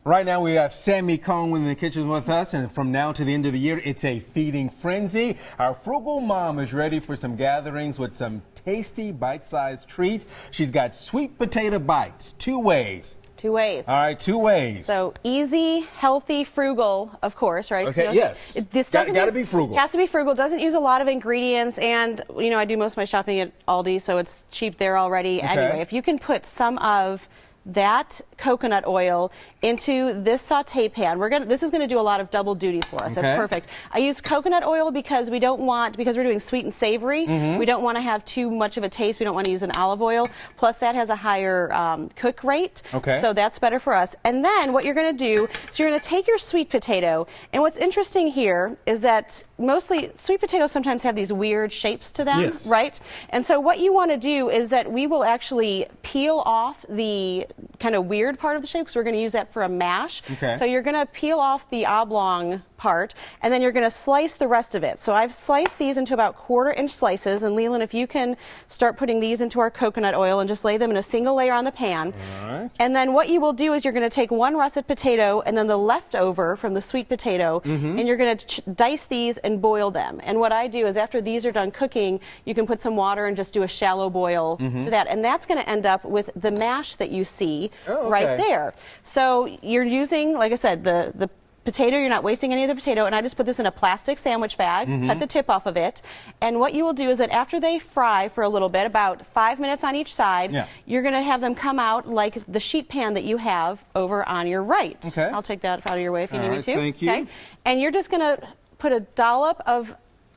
Right now we have Sami Cone in the kitchen with us, and from now to the end of the year, it's a feeding frenzy. Our frugal mom is ready for some gatherings with some tasty bite-sized treat. She's got sweet potato bites, 2 ways. 2 ways. All right, 2 ways. So easy, healthy, frugal, of course, right? Okay, so yes. This got to be frugal. Has to be frugal. Doesn't use a lot of ingredients, and I do most of my shopping at Aldi, so it's cheap there already. Okay. Anyway, if you can put some of that coconut oil into this saute pan. This is gonna do a lot of double duty for us. Okay. That's perfect. I use coconut oil because we're doing sweet and savory. We don't want to have too much of a taste. We don't want to use an olive oil. Plus that has a higher cook rate. Okay. So that's better for us. And then what you're gonna do is you're gonna take your sweet potato, and what's interesting here is that mostly sweet potatoes sometimes have these weird shapes to them, yes, right? And so what you want to do is that we will actually peel off the kind of weird part of the shape, because we're going to use that for a mash. Okay. So you're going to peel off the oblong part, and then you're going to slice the rest of it. So I've sliced these into about 1/4-inch slices, and Leland, if you can start putting these into our coconut oil and just lay them in a single layer on the pan. All right. And then what you will do is you're going to take 1 russet potato and then the leftover from the sweet potato, and you're going to dice these and boil them. And what I do is after these are done cooking, you can put some water and just do a shallow boil to that. And that's going to end up with the mash that you see right there. So you're using, like I said, the potato, you're not wasting any of the potato, and I just put this in a plastic sandwich bag, cut the tip off of it, and what you will do is that after they fry for a little bit, about 5 minutes on each side, you're going to have them come out like the sheet pan that you have over on your right. Okay. I'll take that out of your way if you need me to. Thank you. Okay. And you're just going to put a dollop of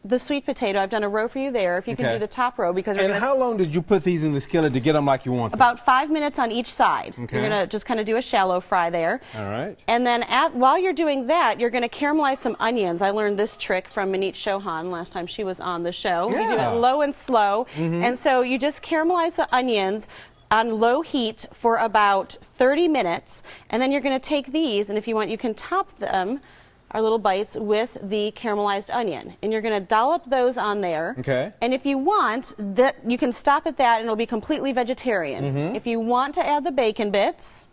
the sweet potato. I've done a row for you there, if you can do the top row. Because and how long did you put these in the skillet to get them like you want them? About 5 minutes on each side. Okay. You're going to just kind of do a shallow fry there. All right. And then while you're doing that, you're going to caramelize some onions. I learned this trick from Manit Chauhan last time she was on the show. Yeah. You do it low and slow. And so you just caramelize the onions on low heat for about 30 minutes. And then you're going to take these, and if you want, you can top them, our little bites, with the caramelized onion, and you're going to dollop those on there. Okay. And if you want, that you can stop at that, and it'll be completely vegetarian. If you want to add the bacon bits,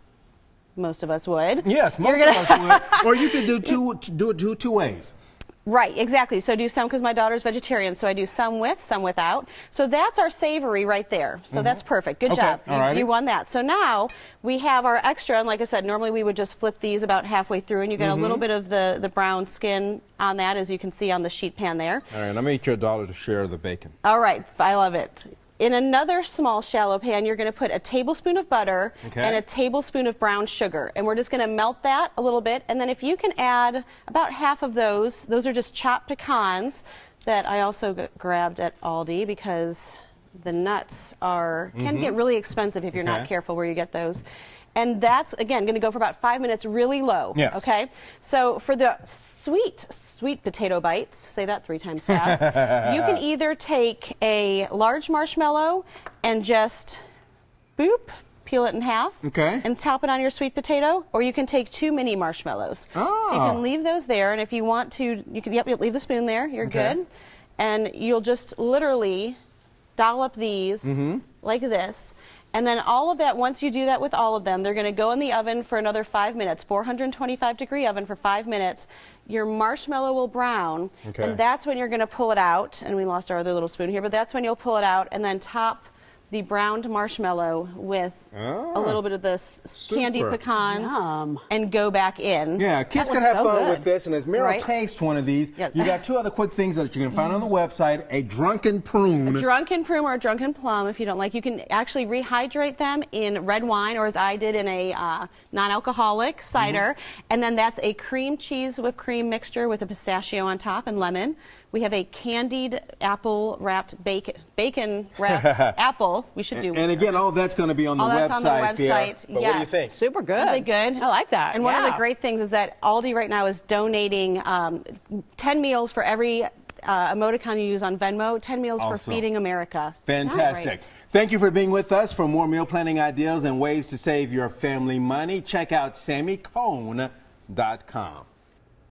most of us would. Yes, most of us would. Or you could do two ways. Right, exactly. So do some, because my daughter's vegetarian, so I do some with, some without. So that's our savory right there. So that's perfect. Good job. You won that. So now we have our extra, and like I said, normally we would just flip these about halfway through, and you get a little bit of the brown skin on that, as you can see on the sheet pan there. All right, I'm going to eat your $1 to share the bacon. All right, I love it. In another small shallow pan, you're going to put a tablespoon of butter and a tablespoon of brown sugar. And we're just going to melt that a little bit. And then if you can add about half of those are just chopped pecans that I also grabbed at Aldi, because the nuts can get really expensive if you're not careful where you get those. And that's, again, going to go for about 5 minutes really low. Yes. Okay? So for the sweet potato bites, say that 3 times fast, you can either take a large marshmallow and just peel it in half and top it on your sweet potato, or you can take 2 mini marshmallows. So you can leave those there, and if you want to, you can leave the spoon there, you're good. And you'll just literally dollop these like this. And then all of that, once you do that with all of them, they're going to go in the oven for another 5 minutes, 425-degree oven for 5 minutes. Your marshmallow will brown, and that's when you're going to pull it out. And we lost our other little spoon here, but that's when you'll pull it out and then top the browned marshmallow with a little bit of the candied pecans and go back in. Yeah, kids can have fun with this, and as Meryl tastes one of these, you got 2 other quick things that you can find on the website: a drunken prune. A drunken prune or a drunken plum, if you don't like. You can actually rehydrate them in red wine, or as I did, in a non-alcoholic cider, and then that's a cream cheese whipped cream mixture with a pistachio on top and lemon. We have a candied apple wrapped bacon wrapped apple. We should do. And again, all that's going to be on the website. That's on the website. But what do you think? Super good. Really good. I like that. And one of the great things is that Aldi right now is donating 10 meals for every emoticon you use on Venmo. 10 meals for Feeding America. Fantastic. Thank you for being with us. For more meal planning ideas and ways to save your family money, check out SamiCone.com.